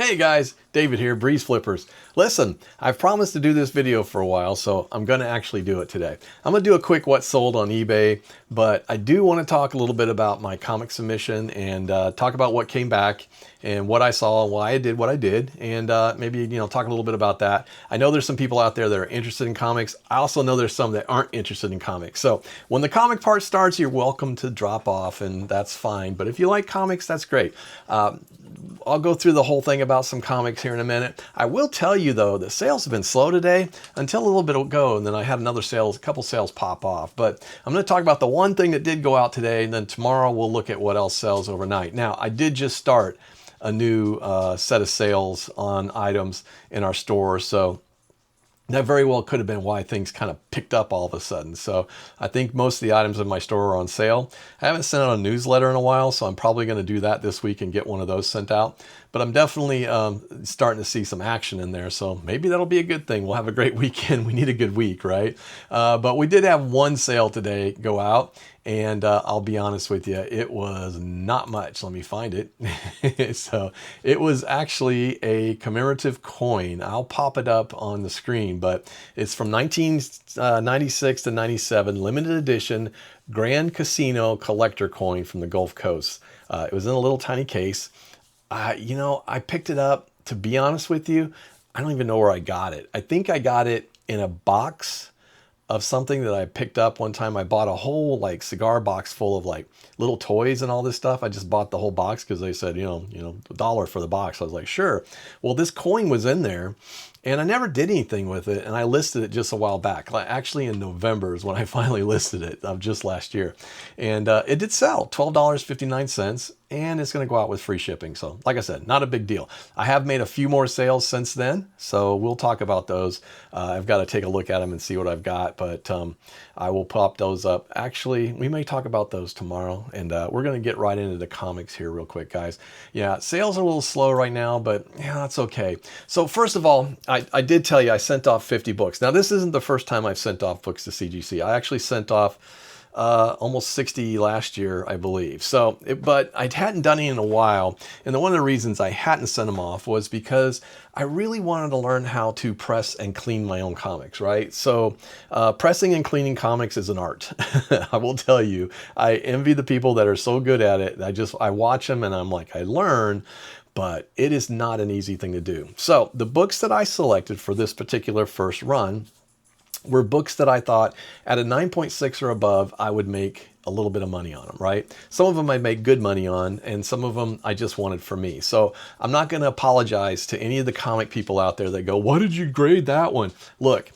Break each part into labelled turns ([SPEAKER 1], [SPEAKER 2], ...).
[SPEAKER 1] Hey guys, David here, BreezeFlippers. Listen, I've promised to do this video for a while, so I'm going to actually do it today. I'm going to do a quick what sold on eBay, but I do want to talk a little bit about my comic submission and talk about what came back and what I saw, why I did what I did, and maybe talk a little bit about that. I know there's some people out there that are interested in comics. I also know there's some that aren't interested in comics. So when the comic part starts, you're welcome to drop off, and that's fine. But if you like comics, that's great. I'll go through the whole thing about some comics here in a minute. I will tell you though, that sales have been slow today until a little bit ago, and then I had a couple sales pop off. But I'm going to talk about the one thing that did go out today, and then tomorrow we'll look at what else sells overnight. Now, I did just start a new set of sales on items in our store, so that very well could have been why things kind of picked up all of a sudden. So I think most of the items in my store are on sale. I haven't sent out a newsletter in a while, so I'm probably going to do that this week and get one of those sent out. But I'm definitely starting to see some action in there, so maybe that'll be a good thing. We'll have a great weekend. We need a good week, right? But we did have one sale today go out, and I'll be honest with you, it was not much. Let me find it. So it was actually a commemorative coin. I'll pop it up on the screen, but it's from 1996 to 97, limited edition Grand Casino collector coin from the Gulf Coast. It was in a little tiny case. I picked it up, to be honest with you, I don't even know where I got it. I think I got it in a box of something that I picked up one time. I bought a whole cigar box full of little toys and all this stuff. I just bought the whole box because they said, $1 for the box. I was like, sure. Well, this coin was in there and I never did anything with it. And I listed it just a while back. Actually in November is when I finally listed it, of just last year. And it did sell $12.59. And it's going to go out with free shipping. So like I said, not a big deal. I have made a few more sales since then, so we'll talk about those. I've got to take a look at them and see what I've got, but I will pop those up. Actually, we may talk about those tomorrow, and we're going to get right into the comics here real quick, guys. Yeah, sales are a little slow right now, but yeah, that's okay. So first of all, I did tell you I sent off 50 books. Now, this isn't the first time I've sent off books to CGC. I actually sent off almost 60 last year, I believe. So, but I hadn't done it in a while. And one of the reasons I hadn't sent them off was because I really wanted to learn how to press and clean my own comics, right? So pressing and cleaning comics is an art. I will tell you, I envy the people that are so good at it. I watch them and I'm like, I learn, but it is not an easy thing to do. So the books that I selected for this particular first run were books that I thought at a 9.6 or above, I would make a little bit of money on them, right? Some of them I make good money on, and some of them I just wanted for me. So I'm not going to apologize to any of the comic people out there that go, why did you grade that one? Look,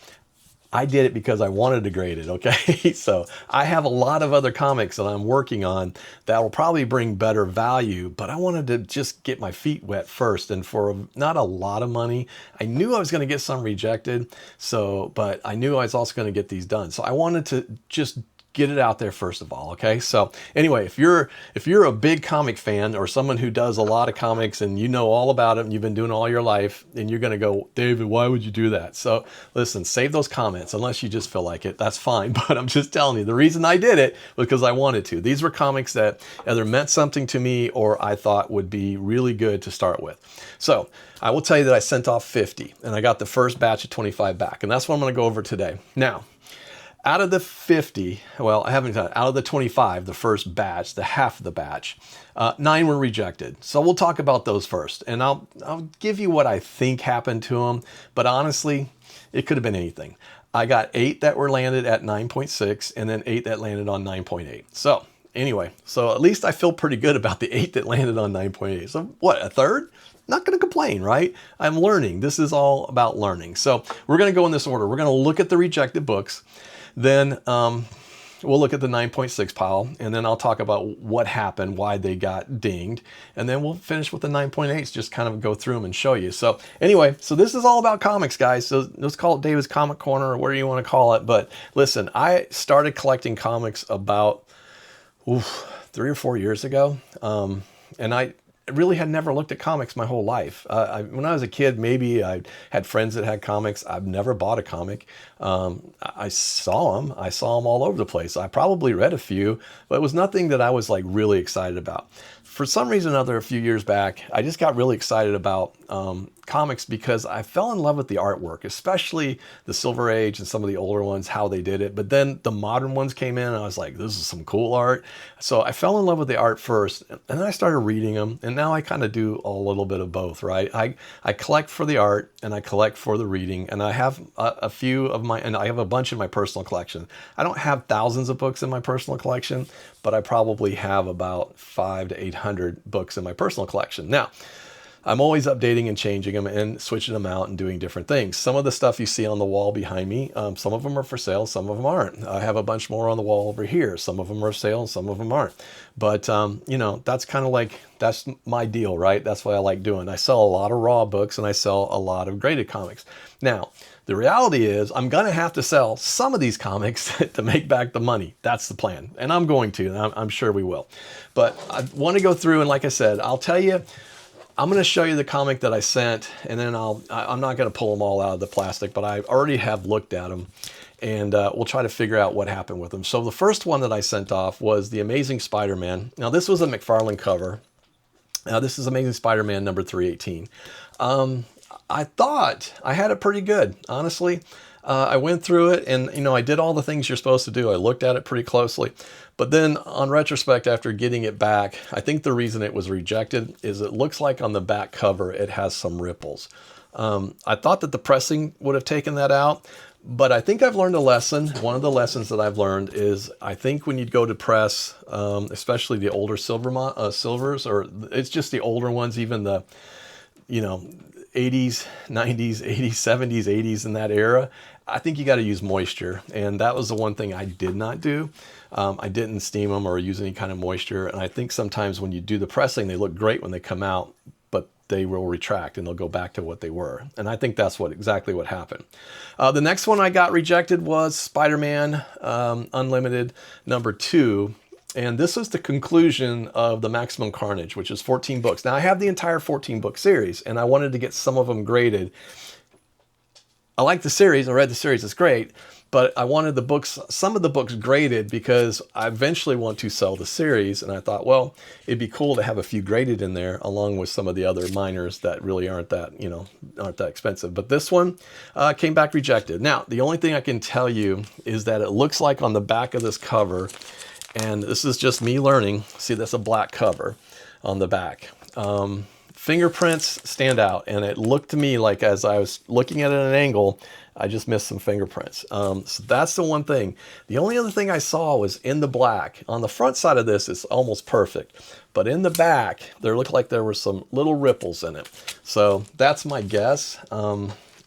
[SPEAKER 1] I did it because I wanted to grade it, okay? So I have a lot of other comics that I'm working on that will probably bring better value, but I wanted to just get my feet wet first. And for not a lot of money, I knew I was going to get some rejected, but I knew I was also going to get these done. So I wanted to just get it out there first of all, okay? So anyway, if you're a big comic fan or someone who does a lot of comics and you know all about it and you've been doing it all your life, and you're gonna go, David, why would you do that? So listen, save those comments unless you just feel like it, that's fine. But I'm just telling you, the reason I did it was because I wanted to. These were comics that either meant something to me or I thought would be really good to start with. So I will tell you that I sent off 50 and I got the first batch of 25 back, and that's what I'm gonna go over today. Now, out of the 50, well, I haven't done it. Out of the 25, the first batch, the half of the batch, 9 were rejected. So we'll talk about those first. And I'll give you what I think happened to them. But honestly, it could have been anything. I got 8 that were landed at 9.6 and then 8 that landed on 9.8. So anyway, so at least I feel pretty good about the 8 that landed on 9.8. So what, a third? Not going to complain, right? I'm learning. This is all about learning. So we're going to go in this order. We're going to look at the rejected books. Then we'll look at the 9.6 pile, and then I'll talk about what happened, why they got dinged, and then we'll finish with the 9.8s, just kind of go through them and show you. So anyway, so this is all about comics, guys. So let's call it David's Comic Corner or whatever you want to call it. But listen, I started collecting comics about 3 or 4 years ago, and really had never looked at comics my whole life. When I was a kid, maybe I had friends that had comics. I've never bought a comic. I saw them. I saw them all over the place. I probably read a few, but it was nothing that I was like really excited about. For some reason or other, a few years back, I just got really excited about comics because I fell in love with the artwork, especially the Silver Age and some of the older ones, how they did it. But then the modern ones came in and I was like, this is some cool art. So I fell in love with the art first, and then I started reading them. And now I kind of do a little bit of both, right? I collect for the art and I collect for the reading. And I have a few of my, and I have a bunch in my personal collection. I don't have thousands of books in my personal collection, but I probably have about 500 to 800 books in my personal collection. Now, I'm always updating and changing them and switching them out and doing different things. Some of the stuff you see on the wall behind me, some of them are for sale, some of them aren't. I have a bunch more on the wall over here. Some of them are for sale and some of them aren't. But, you know, that's kind of like, that's my deal, right? That's what I like doing. I sell a lot of raw books and I sell a lot of graded comics. Now, the reality is I'm going to have to sell some of these comics to make back the money. That's the plan. And I'm going to, and I'm sure we will. But I want to go through, and like I said, I'll tell you, I'm going to show you the comic that I sent, and then I'm not going to pull them all out of the plastic, but I already have looked at them, and we'll try to figure out what happened with them. So the first one that I sent off was The Amazing Spider-Man. Now, this was a McFarlane cover. Now, this is Amazing Spider-Man number 318. I thought I had it pretty good, honestly. I went through it and, you know, I did all the things you're supposed to do. I looked at it pretty closely. But then on retrospect, after getting it back, I think the reason it was rejected is it looks like on the back cover, it has some ripples. I thought that the pressing would have taken that out, but I think I've learned a lesson. One of the lessons that I've learned is I think when you go to press, especially the older silvers, or it's just the older ones, even the, you know, 80s, 90s, 80s, 70s, 80s in that era, I think you got to use moisture. And that was the one thing I did not do. I didn't steam them or use any kind of moisture. And I think sometimes when you do the pressing, they look great when they come out, but they will retract and they'll go back to what they were. And I think that's exactly what happened. The next one I got rejected was Spider-Man Unlimited number 2. And this is the conclusion of the Maximum Carnage, which is 14 books. Now, I have the entire 14-book series, and I wanted to get some of them graded. I like the series. I read the series. It's great. But I wanted the books, some of the books graded because I eventually want to sell the series. And I thought, well, it'd be cool to have a few graded in there along with some of the other minors that really aren't that, you know, aren't that expensive. But this one came back rejected. Now, the only thing I can tell you is that it looks like on the back of this cover, and this is just me learning. See, that's a black cover on the back. Fingerprints stand out, and it looked to me like as I was looking at it at an angle, I just missed some fingerprints. So that's the one thing. The only other thing I saw was in the black. On the front side of this, it's almost perfect. But in the back, there looked like there were some little ripples in it. So that's my guess.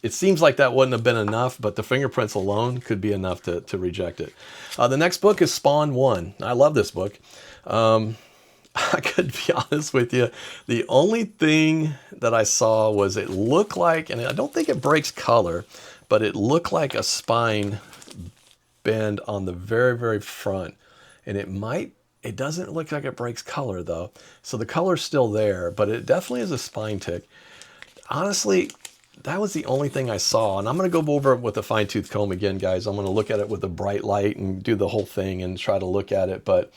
[SPEAKER 1] It seems like that wouldn't have been enough, but the fingerprints alone could be enough to reject it. The next book is Spawn 1. I love this book. I could be honest with you. The only thing that I saw was it looked like, and I don't think it breaks color, but it looked like a spine bend on the very, very front. And it doesn't look like it breaks color though. So the color's still there, but it definitely is a spine tick. Honestly, that was the only thing I saw. And I'm going to go over it with a fine-tooth comb again, guys. I'm going to look at it with a bright light and do the whole thing and try to look at it. But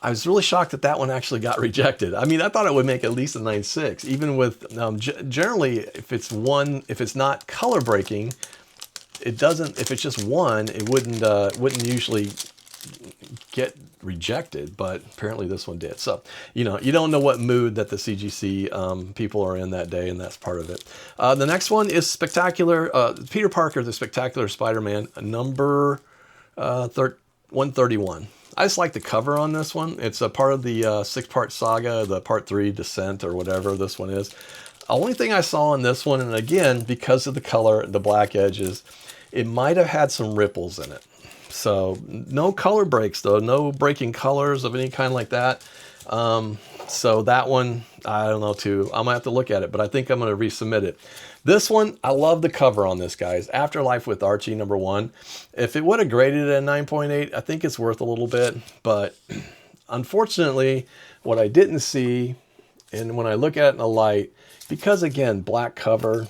[SPEAKER 1] I was really shocked that that one actually got rejected. I mean, I thought it would make at least a 9.6, even with, generally, if it's not color breaking, it doesn't, if it's just one, it wouldn't usually get rejected, but apparently this one did. So, you know, you don't know what mood that the CGC people are in that day, and that's part of it. The next one is Spectacular, Peter Parker, the Spectacular Spider-Man, number 131. I just like the cover on this one. It's a part of the 6-part saga, the part 3 Descent or whatever this one is. Only thing I saw in this one, and again, because of the color, the black edges, it might have had some ripples in it. So no color breaks though, no breaking colors of any kind like that. So that one, I don't know too. I'm gonna have to look at it, but I think I'm gonna resubmit it. This one, I love the cover on this, guys. Afterlife with Archie, number 1. If it would have graded it at 9.8, I think it's worth a little bit. But unfortunately, what I didn't see And when I look at it in the light, because again, black cover,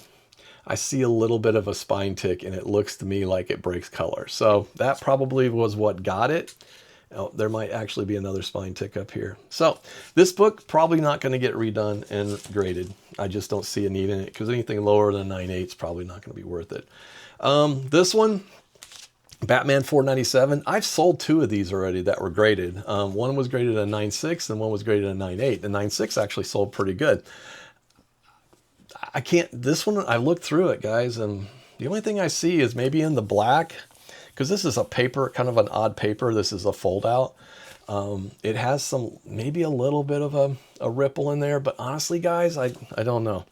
[SPEAKER 1] I see a little bit of a spine tick and it looks to me like it breaks color. So that probably was what got it. Oh, there might actually be another spine tick up here. So this book probably not going to get redone and graded. I just don't see a need in it because anything lower than 9.8 is probably not going to be worth it. This one, Batman 497. I've sold 2 of these already that were graded. One was graded a 9.6 and one was graded a 9.8. The 9.6 actually sold pretty good. I can't, this one, I looked through it, guys, and the only thing I see is maybe in the black, because this is a paper, kind of an odd paper. This is a fold out. It has some, maybe a little bit of a ripple in there, but honestly, guys, I don't know.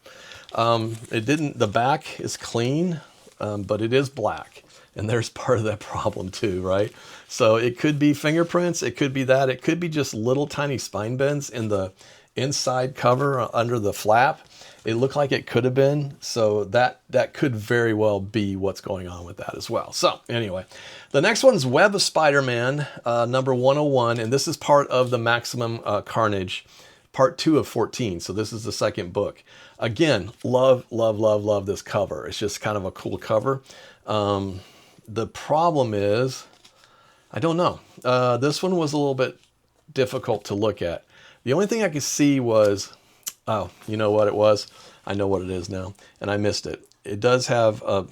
[SPEAKER 1] The back is clean, but it is black. And there's part of that problem too, right? So it could be fingerprints. It could be that. It could be just little tiny spine bends in the inside cover under the flap. It looked like it could have been. So that could very well be what's going on with that as well. So anyway, the next one's Web of Spider-Man, number 101. And this is part of the Maximum Carnage, part 2 of 14. So this is the second book. Again, love, love, love, love this cover. It's just kind of a cool cover. The problem is, I don't know. This one was a little bit difficult to look at. The only thing I could see was, oh, you know what it was? I know what it is now, and I missed it. It does have a,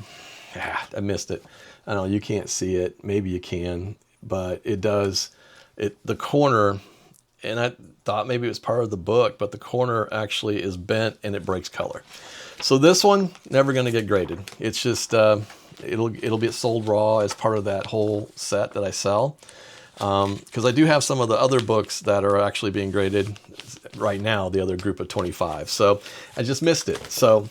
[SPEAKER 1] I missed it. I don't know, you can't see it. Maybe you can, but it does, the corner, and I thought maybe it was part of the book, but the corner actually is bent and it breaks color. So this one, never going to get graded. It's just, it'll be sold raw as part of that whole set that I sell. Because I do have some of the other books that are actually being graded right now, the other group of 25. So I just missed it. So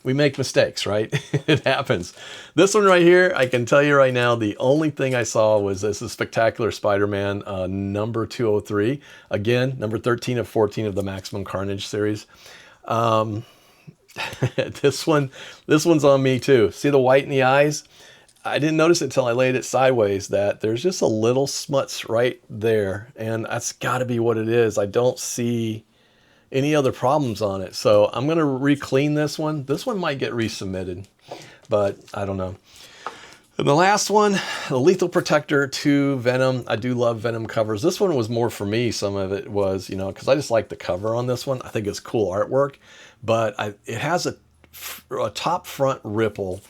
[SPEAKER 1] we make mistakes, right? It happens. This one right here, I can tell you right now, the only thing I saw was this is Spectacular Spider-Man number 203. Again, number 13 of 14 of the Maximum Carnage series. This one's on me too. See the white in the eyes? I didn't notice it until I laid it sideways that there's just a little smuts right there. And that's got to be what it is. I don't see any other problems on it. So I'm going to re-clean this one. This one might get resubmitted, but I don't know. And the last one, the Lethal Protector 2 Venom. I do love Venom covers. This one was more for me. Some of it was, you know, because I just like the cover on this one. I think it's cool artwork, but it has a top front ripple.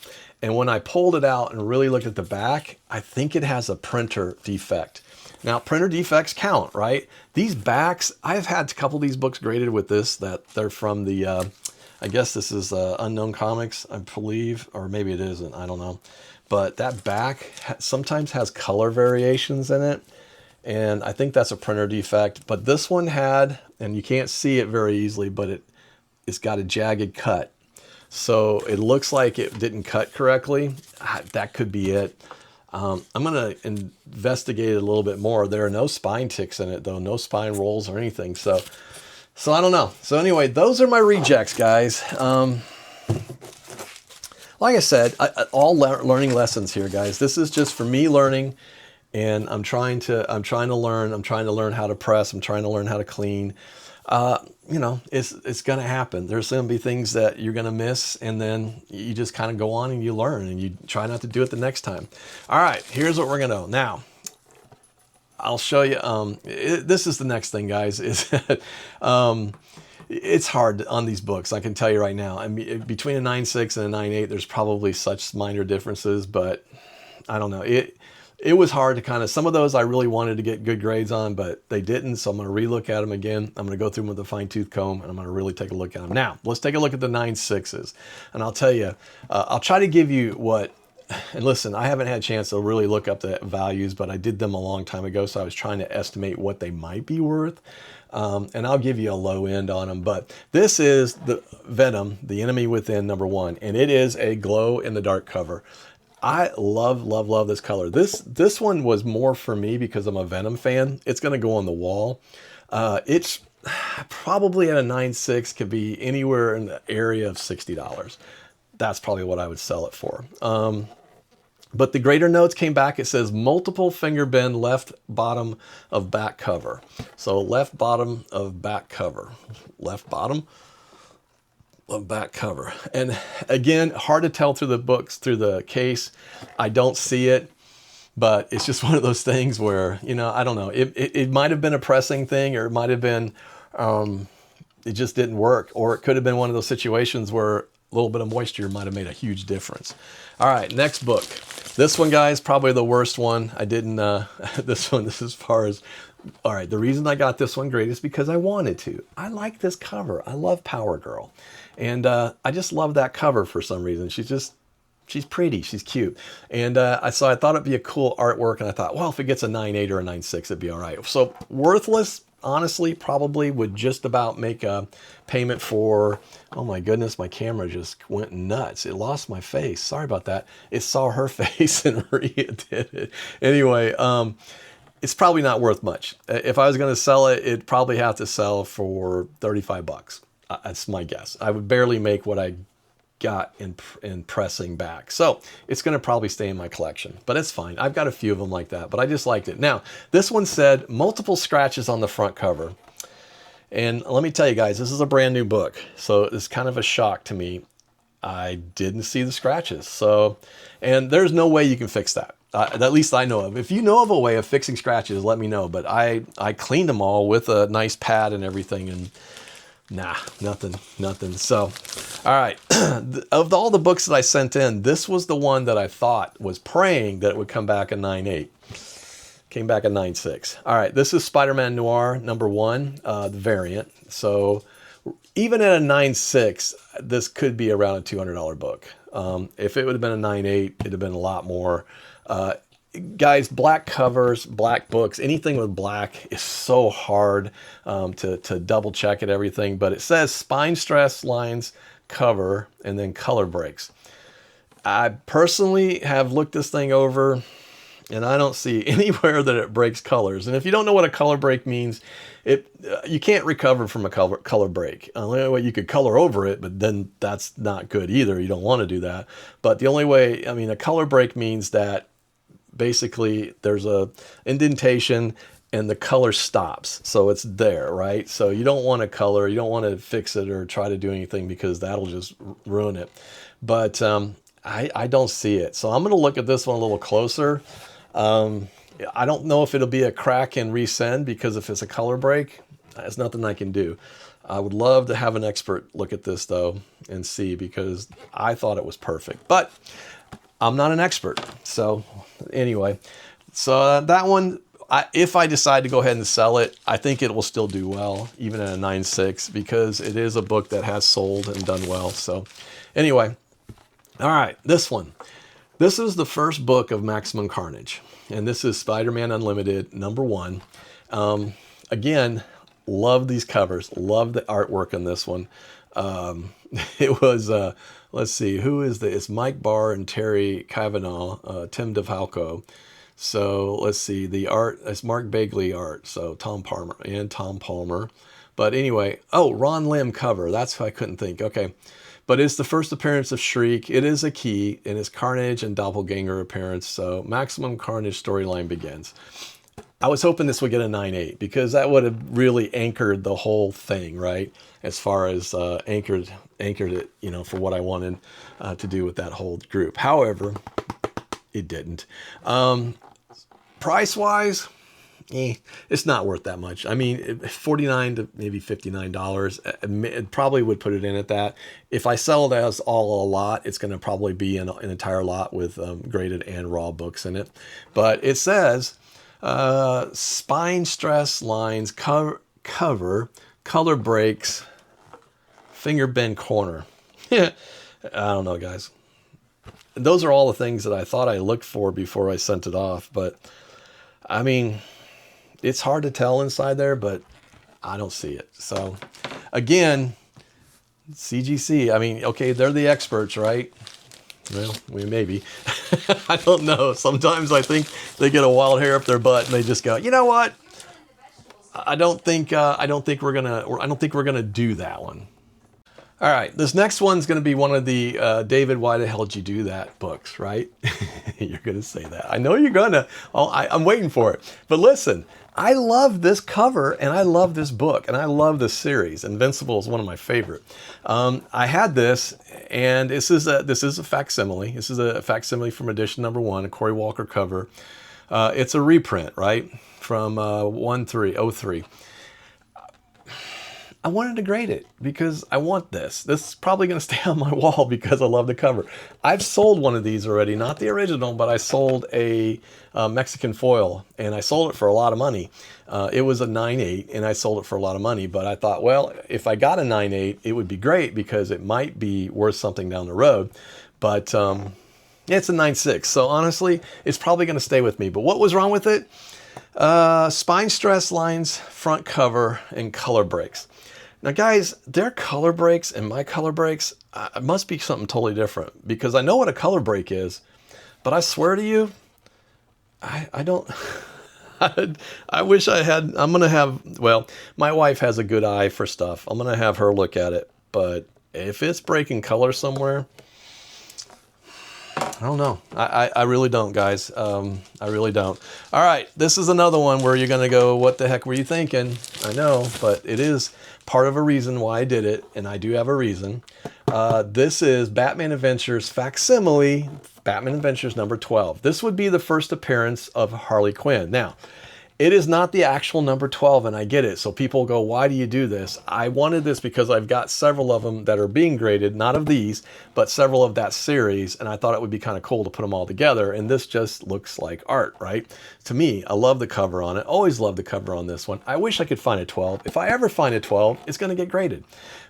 [SPEAKER 1] And when I pulled it out and really looked at the back, I think it has a printer defect. Now, printer defects count, right? These backs, I've had a couple of these books graded with this, that they're from the, I guess this is Unknown Comics, I believe, or maybe it isn't, I don't know. But that back sometimes has color variations in it, and I think that's a printer defect. But this one had, and you can't see it very easily, but it's got a jagged cut. So it looks like it didn't cut correctly. That could be it. I'm going to investigate it a little bit more. There are no spine ticks in it, though. No spine rolls or anything. So I don't know. So anyway, those are my rejects, guys. Like I said, all learning lessons here, guys. This is just for me learning, and I'm trying to learn. I'm trying to learn how to press. I'm trying to learn how to clean. You know, it's going to happen. There's going to be things that you're going to miss, and then you just kind of go on and you learn, and you try not to do it the next time. All right, here's what we're going to do. Now, I'll show you. This is the next thing, guys, is that, it's hard on these books. I can tell you right now. I mean, between a 9.6 and a 9.8, there's probably such minor differences, but I don't know. It was hard to kind of, some of those I really wanted to get good grades on, but they didn't. So I'm going to relook at them again. I'm going to go through them with a fine tooth comb, and I'm going to really take a look at them. Now, let's take a look at the 9.6s. And I'll tell you, I'll try to give you what, and listen, I haven't had a chance to really look up the values, but I did them a long time ago. So I was trying to estimate what they might be worth. And I'll give you a low end on them. But this is the Venom, the Enemy Within, number 1. And it is a glow in the dark cover. I love, love, love this color. This one was more for me because I'm a Venom fan. It's going to go on the wall. It's probably at a 9.6, could be anywhere in the area of $60. That's probably what I would sell it for. But the greater notes came back. It says multiple finger bend left bottom of back cover. So left bottom of back cover. Left bottom of back cover. And again, hard to tell through the books, through the case. I don't see it. But it's just one of those things where, you know, I don't know. It might have been a pressing thing, or it might have been, it just didn't work. Or it could have been one of those situations where a little bit of moisture might have made a huge difference. All right, next book. This one, guys, probably the worst one. I didn't, this is as far as, all right, the reason I got this one great is because I wanted to. I like this cover. I love Power Girl. And I just love that cover for some reason. She's pretty, she's cute. And so I thought it'd be a cool artwork, and I thought, well, if it gets a 9.8 or a 9.6, it'd be all right. So worthless, honestly, probably would just about make a payment for, oh my goodness, my camera just went nuts. It lost my face. Sorry about that. It saw her face and Maria did it. Anyway, it's probably not worth much. If I was gonna sell it, it'd probably have to sell for 35 bucks. That's my guess. I would barely make what I got in pressing back. So it's going to probably stay in my collection, but it's fine. I've got a few of them like that, but I just liked it. Now, this one said multiple scratches on the front cover. And let me tell you guys, this is a brand new book. So it's kind of a shock to me. I didn't see the scratches. So, and there's no way you can fix that. At least I know of. If you know of a way of fixing scratches, let me know. But I cleaned them all with a nice pad and everything, and nah, nothing. So, all right. Of all the books that I sent in, this was the one that I thought was praying that it would come back a 9.8. Came back a 9.6. All right. This is Spider-Man Noir #1, the variant. So even at a 9.6, this could be around a $200 book. If it would have been a 9.8, it'd have been a lot more. Guys, black covers, black books, anything with black is so hard to double check at everything. But it says spine stress lines cover and then color breaks. I personally have looked this thing over, and I don't see anywhere that it breaks colors. And if you don't know what a color break means, you can't recover from a color break. The only way you could color over it, but then that's not good either. You don't want to do that. But the only way, I mean, a color break means that basically there's a indentation and the color stops. So it's there, right? So you don't want to color, you don't want to fix it or try to do anything, because that'll just ruin it. But I don't see it. So I'm going to look at this one a little closer. I don't know if it'll be a crack and resend, because if it's a color break, there's nothing I can do. I would love to have an expert look at this though and see, because I thought it was perfect. But I'm not an expert. So anyway, so that one, if I decide to go ahead and sell it, I think it will still do well, even at a 9.6, because it is a book that has sold and done well. So anyway, all right, this one. This is the first book of Maximum Carnage, and this is Spider-Man Unlimited #1. Again, love these covers, love the artwork on this one. It was, let's see, who is this? It's Mike Barr and Terry Cavanaugh, Tim DeFalco. So let's see, the art, it's Mark Bagley art. So Tom Palmer. But anyway, oh, Ron Lim cover. That's who I couldn't think. Okay. But it's the first appearance of Shriek. It is a key, and it's Carnage and Doppelganger appearance. So Maximum Carnage storyline begins. I was hoping this would get a 9.8, because that would have really anchored the whole thing, right? As far as anchored it, you know, for what I wanted to do with that whole group. However, it didn't. Price-wise, it's not worth that much. I mean, $49 to maybe $59. It probably would put it in at that. If I sell it as all a lot, it's going to probably be an entire lot with graded and raw books in it. But it says spine stress lines cover, color breaks, finger bend corner. I don't know, guys. Those are all the things that I thought I looked for before I sent it off. But I mean, it's hard to tell inside there, but I don't see it. So again, CGC, I mean, okay, they're the experts, right? Well, maybe. I don't know. Sometimes I think they get a wild hair up their butt and they just go, you know what? I don't think we're gonna do that one. All right, this next one's going to be one of the David, why the hell did you do that books, right? You're going to say that. I know you're going to. Oh, I'm waiting for it. But listen, I love this cover and I love this book and I love this series. Invincible is one of my favorite. I had this, and this is a facsimile. This is a facsimile from edition number 1, a Corey Walker cover. It's a reprint, right, from 1303. I wanted to grade it because I want this. This is probably going to stay on my wall because I love the cover. I've sold one of these already, not the original, but I sold a Mexican foil, and I sold it for a lot of money. It was a 9.8, and I sold it for a lot of money, but I thought, well, if I got a 9.8, it would be great because it might be worth something down the road. But yeah, it's a 9.6, so honestly, it's probably going to stay with me. But what was wrong with it? Spine stress lines, front cover, and color breaks. Now guys, their color breaks and my color breaks, it must be something totally different, because I know what a color break is, but I swear to you, I don't, I wish I had. I'm going to have, well, my wife has a good eye for stuff. I'm going to have her look at it, but if it's breaking color somewhere, I don't know. I really don't, guys. I really don't. All right, this is another one where you're going to go, what the heck were you thinking? I know, but it is part of a reason why I did it, and I do have a reason. This is Batman Adventures facsimile, Batman Adventures number 12. This would be the first appearance of Harley Quinn. Now, it is not the actual number 12, and I get it. So people go, why do you do this? I wanted this because I've got several of them that are being graded, not of these, but several of that series, and I thought it would be kind of cool to put them all together, and this just looks like art, right? To me, I love the cover on it. Always love the cover on this one. I wish I could find a 12. If I ever find a 12, it's going to get graded.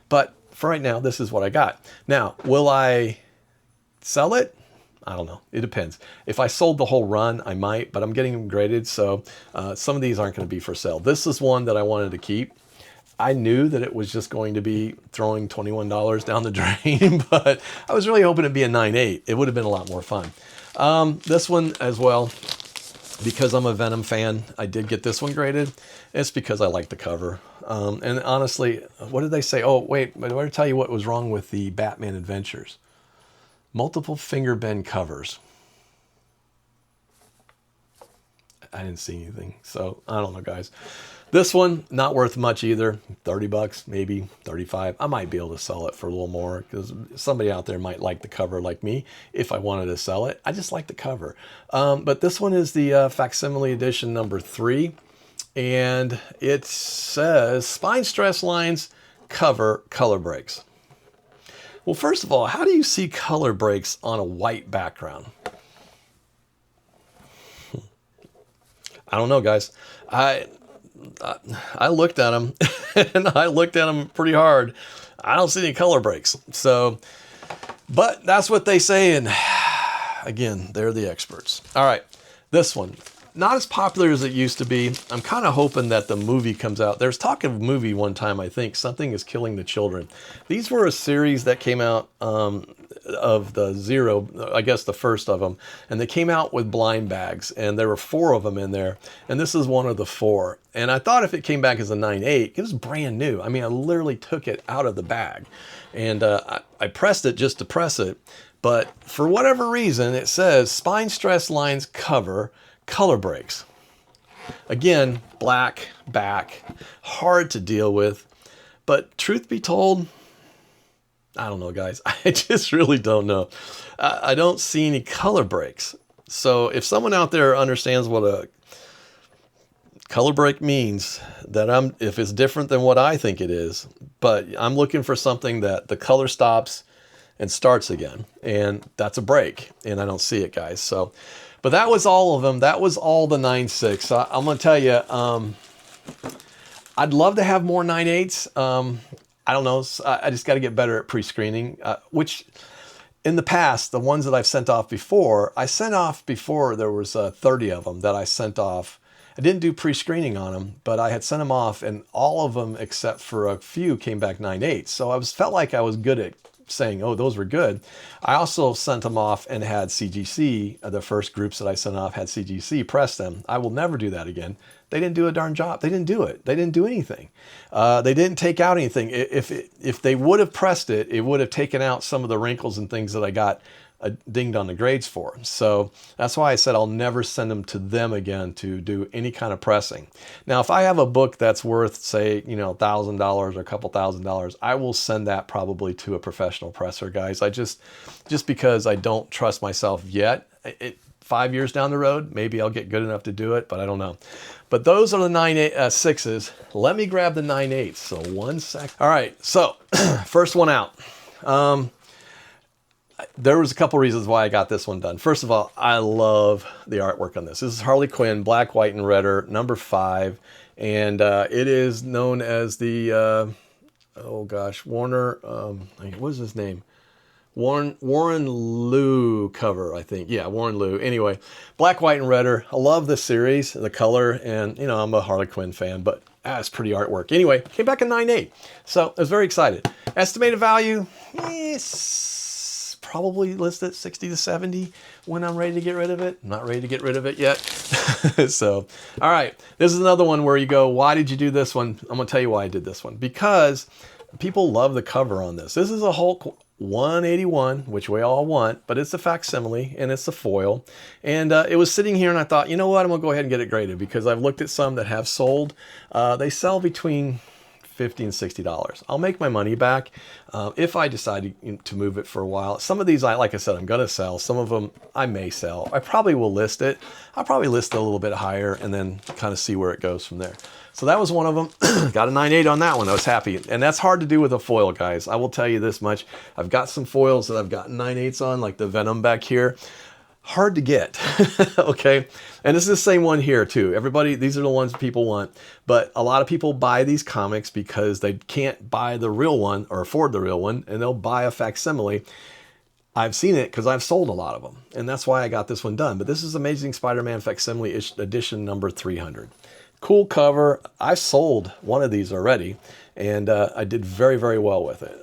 [SPEAKER 1] But for right now, this is what I got. Now, will I sell it? I don't know. It depends. If I sold the whole run, I might, but I'm getting them graded, so some of these aren't going to be for sale. This is one that I wanted to keep. I knew that it was just going to be throwing $21 down the drain, but I was really hoping it'd be a 9.8. It would have been a lot more fun. This one as well, because I'm a Venom fan, I did get this one graded. It's because I like the cover. And honestly, what did they say? Oh, wait, I want to tell you what was wrong with the Batman Adventures. Multiple finger bend covers. I didn't see anything, so I don't know, guys. This one, not worth much either. 30 bucks, maybe 35. I might be able to sell it for a little more because somebody out there might like the cover like me if I wanted to sell it. I just like the cover. But this one is the facsimile edition number 3. And it says spine stress lines, cover, color breaks. Well, first of all, how do you see color breaks on a white background? I don't know, guys. I looked at them, and I looked at them pretty hard. I don't see any color breaks. So, but that's what they say, and again, they're the experts. All right, this one. Not as popular as it used to be. I'm kind of hoping that the movie comes out. There's talk of a movie one time, I think. Something is Killing the Children. These were a series that came out of the Zero, I guess the first of them. And they came out with blind bags. And there were 4 of them in there. And this is one of the 4. And I thought if it came back as a 9.8, it was brand new. I mean, I literally took it out of the bag. And I pressed it just to press it. But for whatever reason, it says spine stress lines cover, color breaks. Again, black back, hard to deal with, but truth be told, I don't know, guys. I just really don't know. I don't see any color breaks. So if someone out there understands what a color break means, that if it's different than what I think it is, but I'm looking for something that the color stops and starts again, and that's a break, and I don't see it, guys. So, but that was all of them. That was all the 9.6. I'm going to tell you, I'd love to have more 9.8s. I don't know. I just got to get better at pre-screening, which in the past, the ones that I've sent off before, there was 30 of them that I sent off I didn't do pre-screening on them, but I had sent them off, and all of them except for a few came back 9.8. So I felt like I was good at saying, oh, those were good. I also sent them off and had CGC, the first groups that I sent off had CGC press them. I will never do that again. They didn't do a darn job. They didn't do it. They didn't do anything. They didn't take out anything. If they would have pressed it, it would have taken out some of the wrinkles and things that I got dinged on the grades for. So that's why I said I'll never send them to them again to do any kind of pressing. Now, if I have a book that's worth, say, $1,000 or a couple $1,000s, I will send that probably to a professional presser, guys. just because I don't trust myself yet. 5 years down the road, maybe I'll get good enough to do it, but I don't know. But those are the 9.6s. Let me grab the 9.8s. So 1 sec. All right, so first one out. There was a couple reasons why I got this one done. First of all, I love the artwork on this. This is Harley Quinn, black, white, and redder, number 5. And it is known as the, Warner, what is his name? Warren Liu cover, I think. Yeah, Warren Liu. Anyway, black, white, and redder. I love this series, the color, and, I'm a Harley Quinn fan, but it's pretty artwork. Anyway, came back in 9.8. So I was very excited. Estimated value, probably listed 60 to 70 when I'm ready to get rid of it. I'm not ready to get rid of it yet. So, all right. This is another one where you go, why did you do this one? I'm going to tell you why I did this one. Because people love the cover on this. This is a Hulk 181, which we all want, but it's a facsimile and it's a foil. And it was sitting here and I thought, you know what? I'm going to go ahead and get it graded because I've looked at some that have sold. They sell between $50 and $60. I'll make my money back if I decide to move it for a while. Some of these, like I said, I'm going to sell. Some of them I may sell. I probably will list it. I'll probably list it a little bit higher and then kind of see where it goes from there. So that was one of them. Got a 9.8 on that one. I was happy. And that's hard to do with a foil, guys. I will tell you this much. I've got some foils that I've gotten 9.8s on, like the Venom back here. Hard to get, okay? And this is the same one here too. Everybody, these are the ones people want, but a lot of people buy these comics because they can't buy the real one or afford the real one, and they'll buy a facsimile. I've seen it because I've sold a lot of them, and that's why I got this one done. But this is Amazing Spider-Man Facsimile edition number 300. Cool cover. I've sold one of these already, and I did very, very well with it.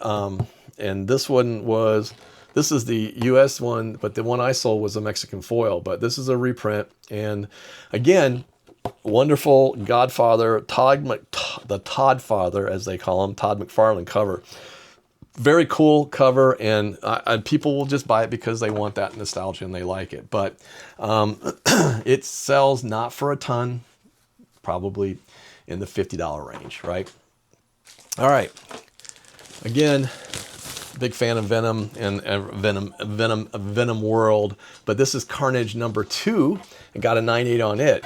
[SPEAKER 1] And this one was... This is the US one, but the one I sold was a Mexican foil, but this is a reprint. And again, wonderful Godfather, the Todd Father, as they call him, Todd McFarlane cover. Very cool cover, and people will just buy it because they want that nostalgia and they like it. But it sells not for a ton, probably in the $50 range, right? All right. Again, big fan of Venom and Venom World, but this is Carnage number 2 and got a 9.8 on it.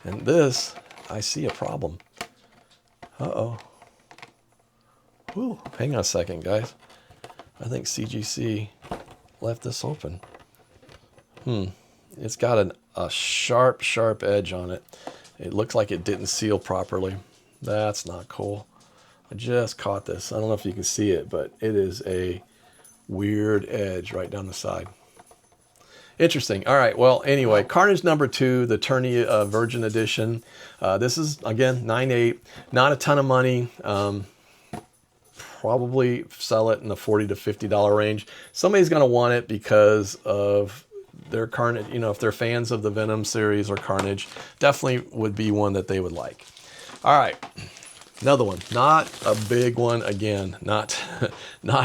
[SPEAKER 1] And this, I see a problem. Uh-oh. Whew, hang on a second, guys. I think CGC left this open. It's got a sharp, sharp edge on it. It looks like it didn't seal properly. That's not cool. I just caught this. I don't know if you can see it, but it is a weird edge right down the side. Interesting. All right. Well, anyway, Carnage number 2, the Tourney Virgin Edition. This is, again, 9.8. Not a ton of money. Probably sell it in the $40 to $50 range. Somebody's going to want it because of their Carnage. If they're fans of the Venom series or Carnage, definitely would be one that they would like. All right. Another one, not a big one, again, not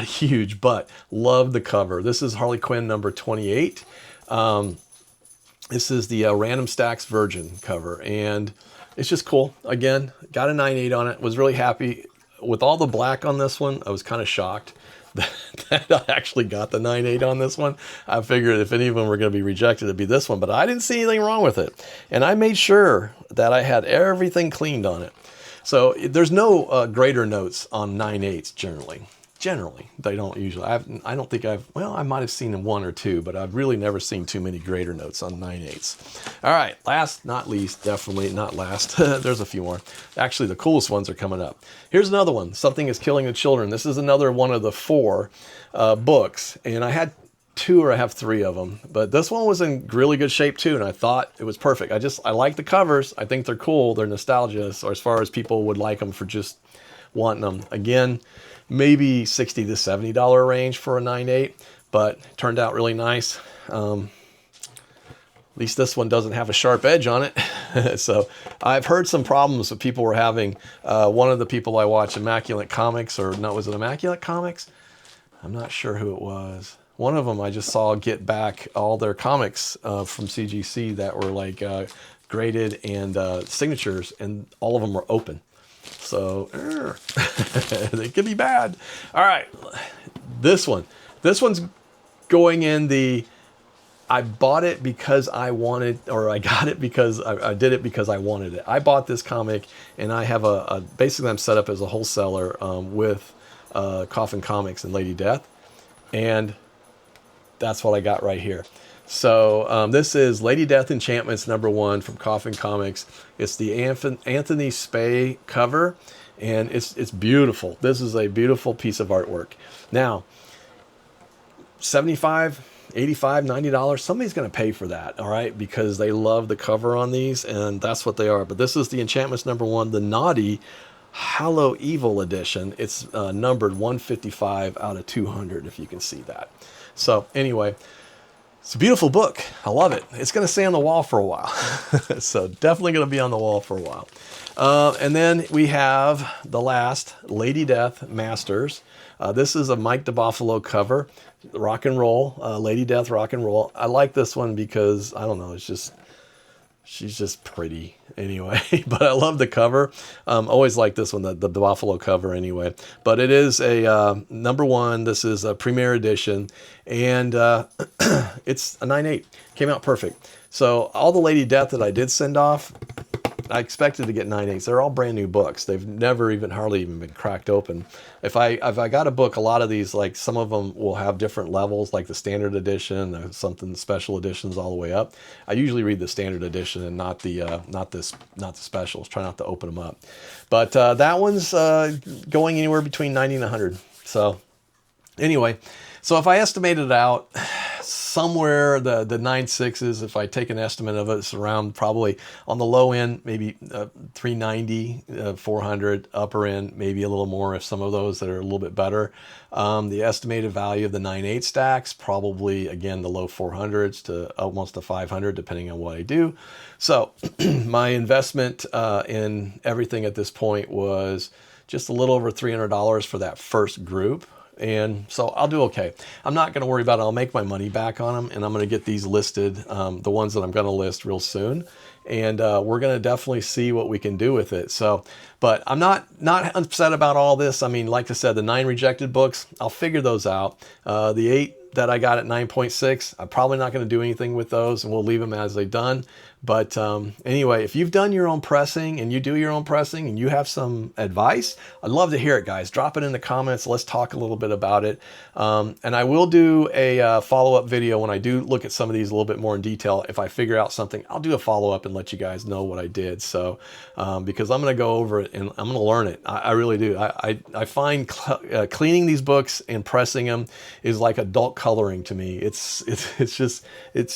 [SPEAKER 1] huge, but love the cover. This is Harley Quinn number 28. This is the Random Stacks Virgin cover, and it's just cool. Again, got a 9.8 on it. Was really happy. With all the black on this one, I was kind of shocked that I actually got the 9.8 on this one. I figured if any of them were going to be rejected, it'd be this one, but I didn't see anything wrong with it. And I made sure that I had everything cleaned on it. So there's no grader notes on 9.8s generally. Generally, they don't usually. I don't think I might have seen one or two, but I've really never seen too many grader notes on 9.8s. All right, last, not least, definitely not last. There's a few more. Actually, the coolest ones are coming up. Here's another one, Something is Killing the Children. This is another one of the 4 books, and I had 2 or I have 3 of them, but this one was in really good shape too, and I thought it was perfect. I like the covers. I think they're cool. They're nostalgia, or as far as people would like them for just wanting them. Again, maybe $60 to $70 range for a 9/8, but turned out really nice. At least this one doesn't have a sharp edge on it. So I've heard some problems that people were having. One of the people I watch, Immaculate Comics, or no, was it Immaculate Comics? I'm not sure who it was. One of them I just saw get back all their comics from CGC that were like graded and signatures, and all of them were open. So they could be bad. All right, this one's going in the I bought it because I wanted, or I got it because I did it because I wanted it. I bought this comic, and I have basically I'm set up as a wholesaler with Coffin Comics and Lady Death, and that's what I got right here. So this is Lady Death Enchantments #1 from Coffin Comics. It's the Anthony Spay cover, and it's beautiful. This is a beautiful piece of artwork. Now, $75, $85, $90, somebody's going to pay for that, all right, because they love the cover on these, and that's what they are. But this is the Enchantments #1, the Naughty Hallow Evil edition. It's numbered 155 out of 200, if you can see that. So anyway, it's a beautiful book. I love it. It's going to stay on the wall for a while. So definitely going to be on the wall for a while. And then we have the last, Lady Death Masters. This is a Mike DeBuffalo cover, rock and roll, Lady Death rock and roll. I like this one because, I don't know, it's just, she's just pretty anyway, but I love the cover. Always like this one, the DeBuffalo cover anyway, but it is a #1. This is a premiere edition, and it's a 9/8, came out perfect. So all the Lady Death that I did send off, I expected to get 9/8s. They're all brand new books. They've never hardly even been cracked open. If I got a book, a lot of these, like some of them will have different levels, like the standard edition, something special editions all the way up. I usually read the standard edition and not the specials. Try not to open them up. But that one's going anywhere between 90 and 100. So anyway, so if I estimate it out, somewhere the 9/6s, if I take an estimate of it, it's around probably on the low end, maybe 390, 400, upper end, maybe a little more if some of those that are a little bit better. The estimated value of the 9/8 stacks, probably again, the low 400s to almost to 500, depending on what I do. So my investment in everything at this point was just a little over $300 for that first group. And so I'll do okay. I'm not going to worry about it. I'll make my money back on them, and I'm going to get these listed, the ones that I'm going to list real soon. And we're going to definitely see what we can do with it. So, but I'm not upset about all this. I mean, like I said, the 9 rejected books, I'll figure those out. The 8 that I got at 9.6, I'm probably not going to do anything with those, and we'll leave them as they've done. But anyway, if you've done your own pressing and you do your own pressing and you have some advice, I'd love to hear it, guys. Drop it in the comments. Let's talk a little bit about it. And I will do a follow-up video when I do look at some of these a little bit more in detail. If I figure out something, I'll do a follow-up and let you guys know what I did. So because I'm going to go over it and I'm going to learn it. I really do. I find cleaning these books and pressing them is like adult coloring to me. It's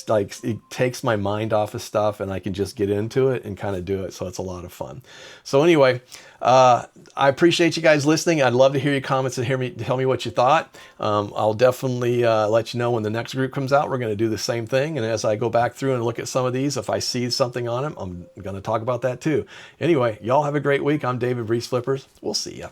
[SPEAKER 1] like it takes my mind off of stuff, and I can just get into it and kind of do it. So it's a lot of fun. So anyway, I appreciate you guys listening. I'd love to hear your comments and tell me what you thought. I'll definitely let you know when the next group comes out. We're going to do the same thing. And as I go back through and look at some of these, if I see something on them, I'm going to talk about that too. Anyway, y'all have a great week. I'm David, BreezeFlippers. We'll see ya.